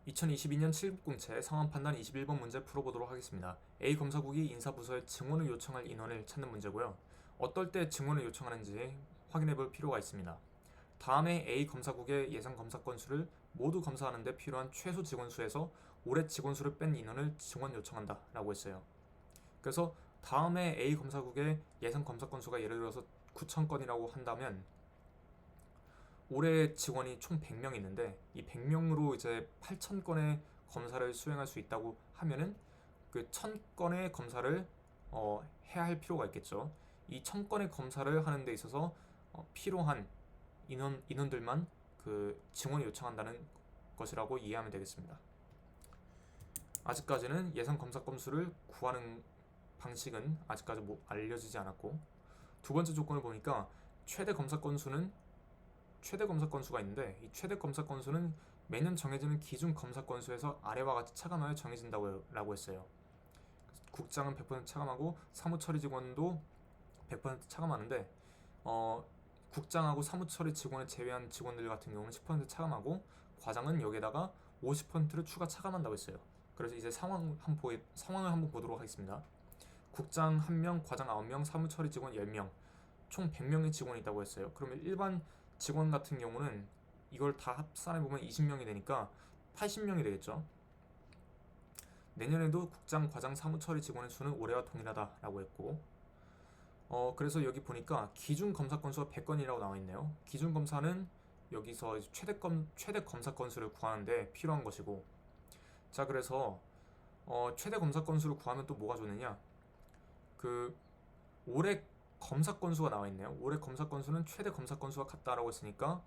2022년 7급 공채 상황 판단 21번 문제 풀어보도록 하겠습니다. A 검사국이 인사부서에 증언을 요청할 인원을 찾는 문제고요. 어떨 때 증언을 요청하는지 확인해 볼 필요가 있습니다. 다음에 A 검사국의 예상 검사 건수를 모두 검사하는 데 필요한 최소 직원 수에서 올해 직원 수를 뺀 인원을 증언 요청한다 라고 했어요. 그래서 다음에 A 검사국의 예상 검사 건수가 예를 들어서 9,000건이라고 한다면 올해 직원이 총 100명 있는데 이 100명으로 이제 8,000건의 검사를 수행할 수 있다고 하면은 그 1,000건의 검사를 해야 할 필요가 있겠죠. 이 1,000건의 검사를 하는 데 있어서 필요한 인원들만 그 증언을 요청한다는 것이라고 이해하면 되겠습니다. 아직까지는 예상 검사 건수를 구하는 방식은 아직까지 알려지지 않았고, 두 번째 조건을 보니까 최대 검사 건수가 있는데 이 최대 검사 건수는 매년 정해지는 기준 검사 건수에서 아래와 같이 차감하여 정해진다고 했어요. 국장은 100% 차감하고 사무처리 직원도 100% 차감하는데 국장하고 사무처리 직원을 제외한 직원들 같은 경우는 10% 차감하고 과장은 여기에다가 50%를 추가 차감한다고 했어요. 그래서 이제 상황을 한번 보도록 하겠습니다. 국장 1명, 과장 9명, 사무처리 직원 10명, 총 100명의 직원이 있다고 했어요. 그러면 일반 직원 같은 경우는 이걸 다 합산해보면 20명이 되니까 80명이 되겠죠. 내년에도 국장, 과장, 사무처리 직원의 수는 올해와 동일하다라고 했고, 그래서 여기 보니까 기준 검사 건수가 100건이라고 나와 있네요. 기준 검사는 여기서 최대 검사 건수를 구하는데 필요한 것이고, 자, 그래서 최대 검사 건수를 구하면 또 뭐가 좋느냐? 그 올해 검사 건수가 나와 있네요. 올해 검사 건수는 최대 검사 건수가 같다라고 했으니까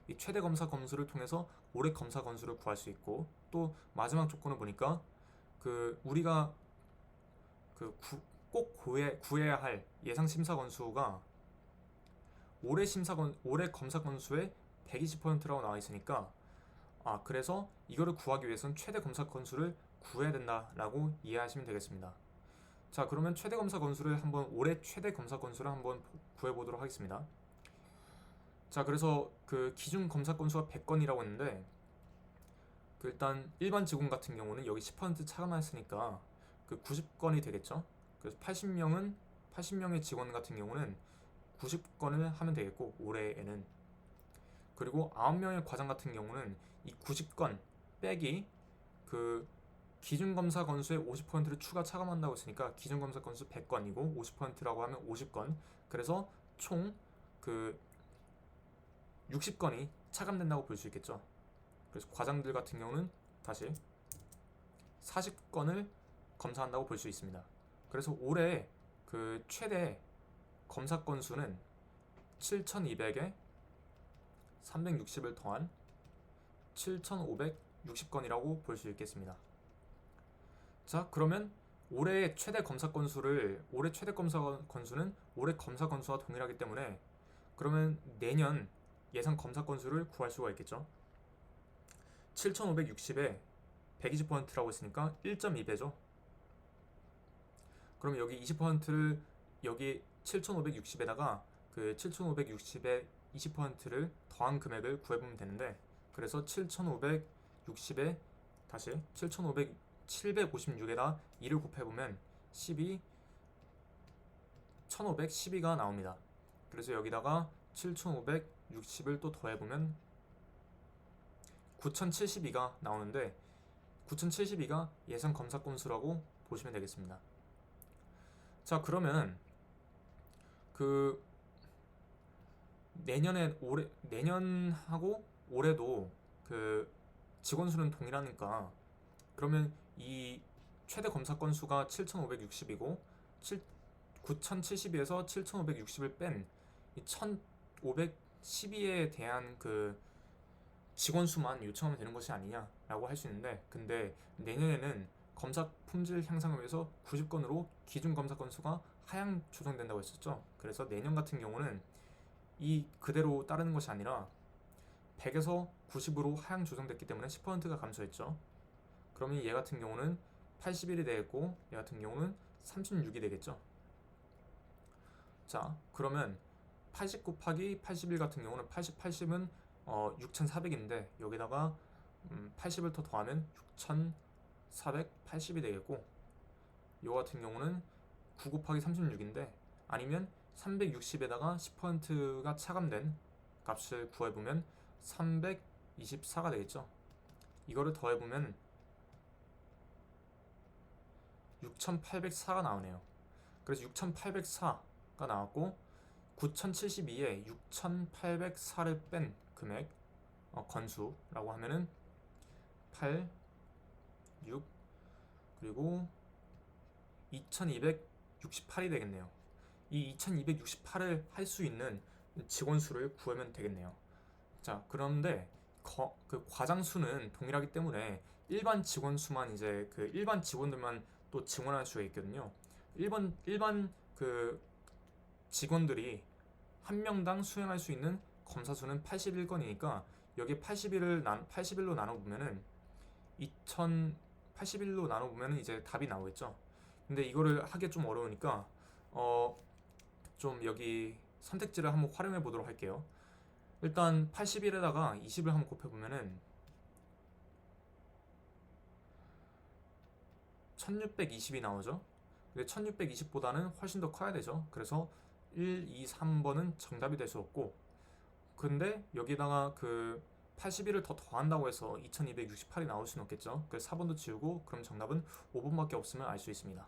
이 최대 검사 건수를 통해서 올해 검사 건수를 구할 수 있고, 또 마지막 조건을 보니까 우리가 꼭 구해야 할 예상 심사 건수가 올해 검사 건수의 120%라고 나와 있으니까 그래서 이거를 구하기 위해서는 최대 검사 건수를 구해야 된다라고 이해하시면 되겠습니다. 자, 그러면 올해 최대 검사 건수를 한번 구해보도록 하겠습니다. 자, 그래서 그 기준 검사 건수가 100건이라고 했는데 일단 일반 직원 같은 경우는 여기 10% 차감했으니까 90건이 되겠죠. 그래서 80명의 직원 같은 경우는 90건을 하면 되겠고, 올해에는. 그리고 9명의 과장 같은 경우는 이 90건 빼기 기준검사 건수의 50%를 추가 차감한다고 했으니까 기준검사 건수 100건이고 50%라고 하면 50건, 그래서 총 60건이 차감된다고 볼 수 있겠죠. 그래서 과장들 같은 경우는 다시 40건을 검사한다고 볼 수 있습니다. 그래서 올해 최대 검사 건수는 7,200에 360을 더한 7,560건이라고 볼 수 있겠습니다. 자, 그러면 올해 최대 검사 건수는 올해 검사 건수와 동일하기 때문에 그러면 내년 예상 검사 건수를 구할 수가 있겠죠. 7,560에 120%라고 했으니까 1.2배죠. 그럼 여기 20%를 여기 7,560에다가 7,560에 20%를 더한 금액을 구해보면 되는데, 그래서 7,560에 다시 756에다 2를 곱해보면 1512가 나옵니다. 그래서 여기다가 7,560을 또 더해보면 9,072가 나오는데 9,072가 예상 검사 건수라고 보시면 되겠습니다. 자, 그러면 내년하고 올해도 직원 수는 동일하니까 그러면 이 최대 검사 건수가 7,560이고 9,072에서 7,560을 뺀 이 1,512에 대한 직원 수만 요청하면 되는 것이 아니냐라고 할 수 있는데, 근데 내년에는 검사 품질 향상을 위해서 90건으로 기준 검사 건수가 하향 조정된다고 했었죠. 그래서 내년 같은 경우는 그대로 따르는 것이 아니라 100에서 90으로 하향 조정됐기 때문에 10%가 감소했죠. 그러면 얘 같은 경우는 81이 되겠고 얘 같은 경우는 36이 되겠죠. 자, 그러면 80 곱하기 81 같은 경우는 80은 6,400인데 여기다가 80을 더 더하면 6480이 되겠고, 요 같은 경우는 9 곱하기 36인데, 아니면 360에다가 10%가 차감된 값을 구해보면 324가 되겠죠. 이거를 더해보면 6804가 나오네요. 그래서 6804가 나왔고, 9072에 6804를 뺀 금액, 건수라고 하면은 8, 6, 그리고 2268이 되겠네요. 이 2268을 할 수 있는 직원 수를 구하면 되겠네요. 자, 그런데 그 과장 수는 동일하기 때문에 일반 직원 수만, 이제 그 일반 직원들만 또 증원할 수가 있거든요. 일반 그 직원들이 한 명당 수행할 수 있는 검사 수는 81건이니까 여기 81로 나눠보면은 2081로 나눠보면은 이제 답이 나오겠죠. 근데 이거를 하기 좀 어려우니까 좀 여기 선택지를 한번 활용해 보도록 할게요. 일단 81에다가 20을 한번 곱해보면은 1620이 나오죠. 근데 1620보다는 훨씬 더 커야 되죠. 그래서 1, 2, 3번은 정답이 될 수 없고, 근데 여기다가 그 81을 더 더한다고 해서 2268이 나올 수는 없겠죠. 그래서 4번도 지우고, 그럼 정답은 5번밖에 없으면 알 수 있습니다.